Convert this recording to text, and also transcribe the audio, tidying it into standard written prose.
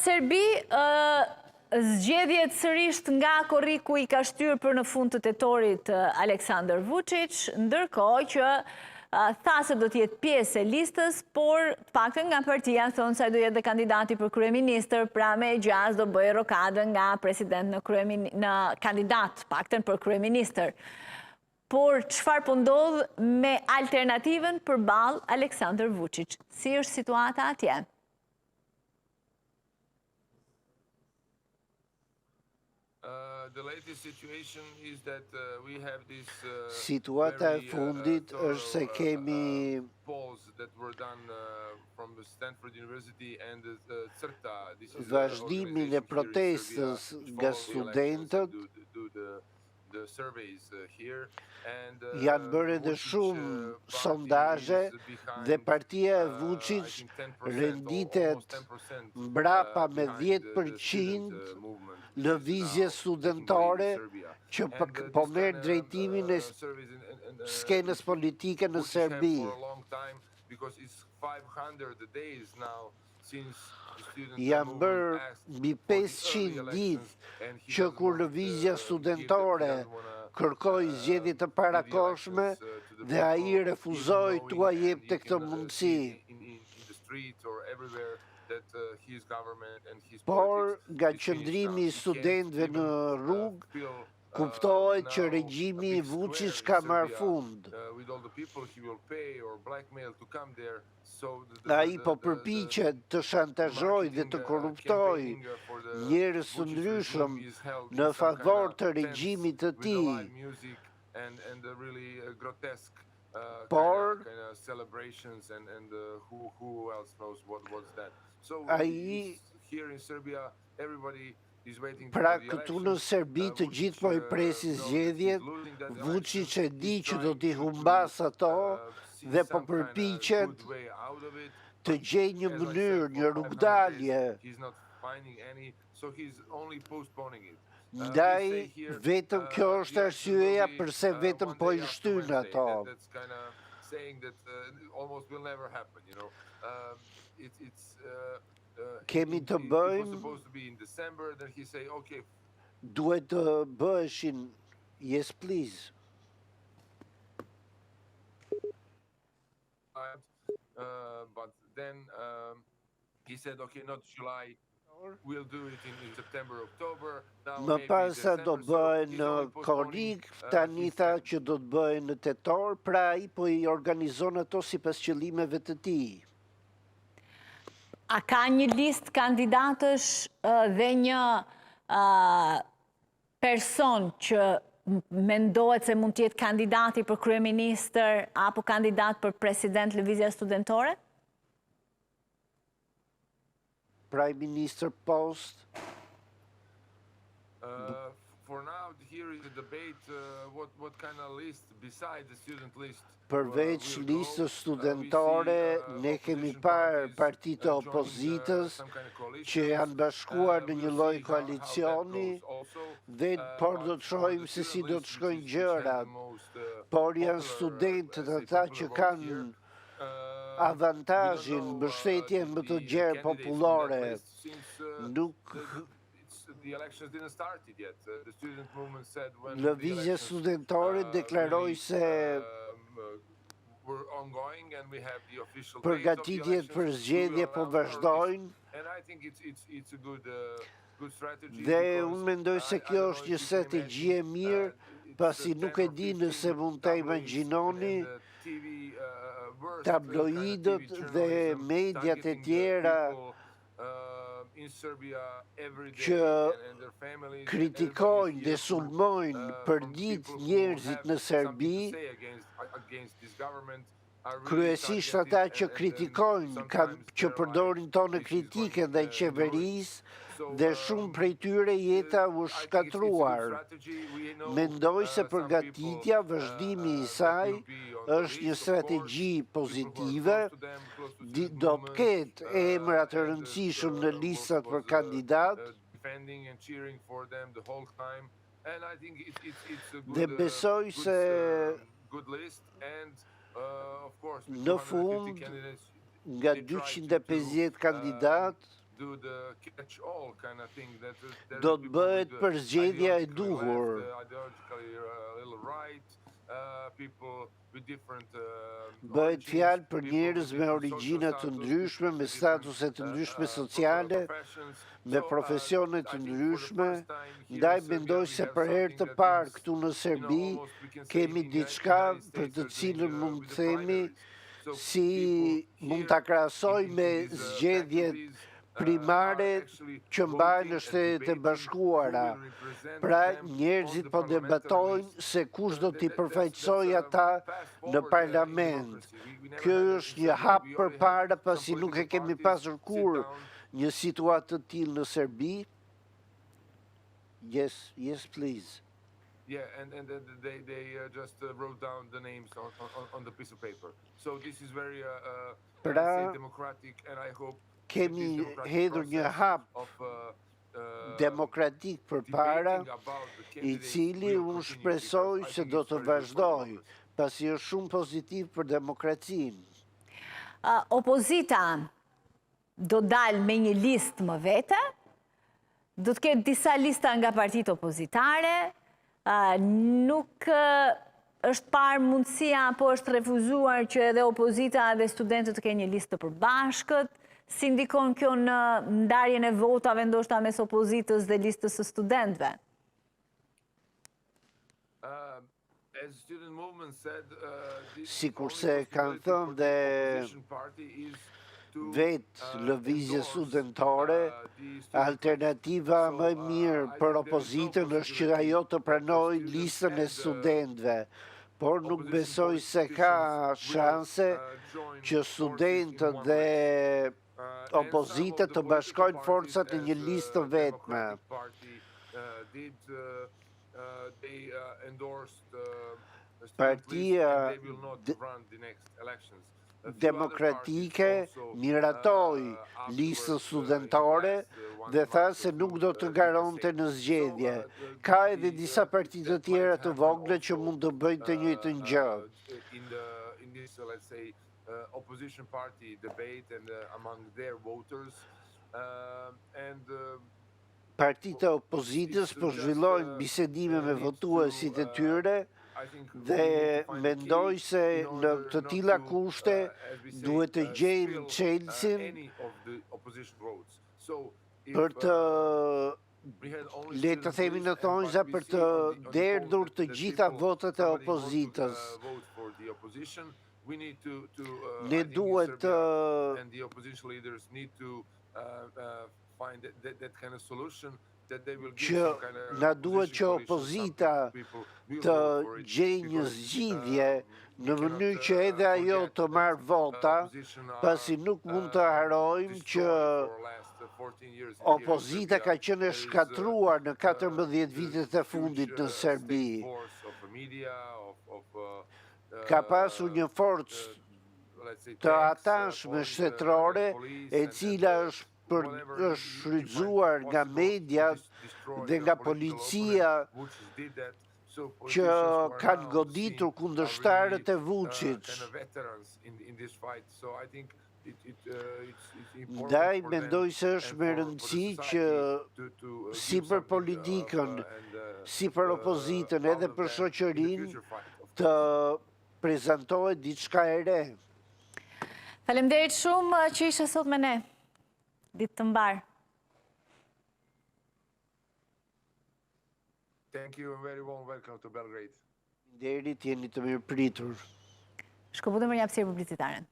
Serbi, zgjedhjet sërisht nga korriku i ka shtyrë për në fund të tetorit Aleksandar Vučić, ndërkohë që tha se do t'jetë pjesë e listës, por të paktën nga partia thonë se do jetë dhe kandidati për kryeministër, pra me gjaz do bëjë rokadën nga president në kandidat, paktën për kryeministër. Por çfarë po ndodh me alternativën përballë Aleksandar Vučić? Si është situata atje? Situata e fundit është se kemi vazhdimin e protestës nga studentët. Janë bërë edhe shumë sondazhe dhe partia e Vučić renditet mbrapa me 10% lëvizje studentore që po merr drejtimin e skenës politike në Serbi. Janë bërë mbi 500 ditë që kur lëvizja studentore kërkoi zgjedhje të parakohshme dhe ai refuzoi t'ua jepte këtë mundësi. Por nga qëndrimi i studentëve në rrugë, kuptohet që regjimi i Vučić ka marrë fund. Ai po përpiqet të shantazhojë dhe të korruptojë njerëz të ndryshëm në favor të regjimit të tij. Por ai pra këtu në Serbi të gjithë po i presin zgjedhjet, Vučić e di që do t'i humbas ato dhe po përpiqet të gjejë një mënyrë, një rrugdalje. Ndaj vetëm kjo është arsyeja pse vetëm po i shtyn ato. Kemi të bëjmë, duhet të bëheshin, yes please. But then he said, okay, not July, we'll do it in September, October. Më pas do bëhen në korrik, tani tha që do të bëhen në tetor, pra ai po i organizon ato sipas qëllimeve të tij. A ka një listë kandidatësh dhe një person që mendohet se mund të jetë kandidati për kryeministër apo kandidat për president lëvizja studentore? Prime Minister post? For now, here is a debate what kind of list besides the student list. Përveç listës studentore, ne kemi parë partitë opozitës që janë bashkuar në një lloj koalicioni dhe por do të shohim se si do të shkojnë gjërat. Por janë studentët ata që kanë avantazhin, mbështetjen më të gjerë popullore. Nuk lëvizja studentore deklaroi se përgatitjet për zgjedhje po vazhdojnë dhe unë mendoj se kjo është një strategji e mirë, pasi nuk e di nëse mund ta imagjinoni tabloidët dhe mediat e tjera që kritikojnë dhe sulmojnë përdit njerëzit në Serbi, kryesisht ata që kritikojnë, që përdorin tonë kritike ndaj qeverisë, dhe shumë prej tyre jeta u shkatruar. Mendoj se përgatitja, vazhdimi i saj, është një strategji pozitive, do të ketë emra të rëndësishëm në listat për kandidat, dhe besoj se në fund, nga 250 kandidat, do the catch-all kind of thing that there Do are të people bëhet with, përzgjedhja e ideologically duhur. left, ideologically a little right, people with different Bëhet origins, fjalë për people njerëz with me different origjina social të status, ndryshme, with me different, statuse të ndryshme uh, sociale, professions. me So, profesione të I think for the ndryshme. first time here in Ndaj Serbia, mendoj we se have për herë something të that parë is, këtu në Serbi almost we can say kemi in diçka United për States të are doing, cilën mund with të the themi primaries. So si people mund here ta krahasoj in me these, zgjedhjet faculties, primare are actually që mbajnë në voting and Shtetet e debating Bashkuara. who will represent Pra them on njerëzit the po parliamentary debatojnë list. se kush do t'i That's përfaqësoj a ata fast në forward, in parlament. democracy. We never Kjo had that është in një Serbia. hap We only përpara had pasi some nuk e political kemi parties pasur sit kur down. një situatë të tillë në Serbi. Yes, please. Yeah, and they just wrote down the names on the piece of paper. So this is very let's say democratic, and I hope Kemi this democratic hedhur një process hap of demokratik përpara, debating about the i candidates cili will unë continue, shpresoj because I se think do it's të very good for vazhdoj, democracy. pasi është shumë pozitiv për demokracinë. Opozita do dalë me një listë më vete, do të ketë disa lista nga partitë opozitare, nuk është parë mundësia, apo është refuzuar që edhe opozita dhe studentët të kenë një listë të përbashkët, si ndikon kjo në ndarjen e votave ndoshta mes opozitës dhe listës së studentëve? As student movement said, Sikurse kanë thënë dhe vetë lëvizje studentore, alternativa më e mirë për opozitën është që ajo të pranojë listën e studentëve, por nuk besoj se ka shanse që studentët dhe opozitët të bashkojnë forcat në një listë të vetme. Partia demokratike miratoi listën studentore dhe tha se nuk do të ngaronte në zgjedhje. Ka edhe disa parti të tjera të vogla që mund të bëjnë të njëjtën gjë. Opposition party debate and among their voters Partitë e opozitës po zhvillojnë bisedime me votuesit e tyre dhe mendoj se në të tilla kushte duhet të gjejmë çelësin për të le të themi në thonjza për të derdhur të gjitha votat e opozitës. Ne duhet të që na duhet që opozita të gjejë një zgjidhje në mënyrë që edhe ajo të marrë vota, pasi nuk mund të harojmë që opozita ka qenë e shkatruar në 14 vitet e fundit në Serbi. Ka pasur një forcë të atashme shtetërore e cila është shfrytzuar nga media dhe nga policia që kanë goditur kundërshtarët e Vučić. Ndaj mendoj se është me rëndësi që si për politikën, si për opozitën edhe për shoqërinë të prezantohet diçka e re. Faleminderit shumë që ishe sot me ne. Ditë të mbarë. Thank you and very warm welcome to Belgrade. Faleminderit, jeni të mirë pritur. Shkëputëm për një hapësirë publicitare.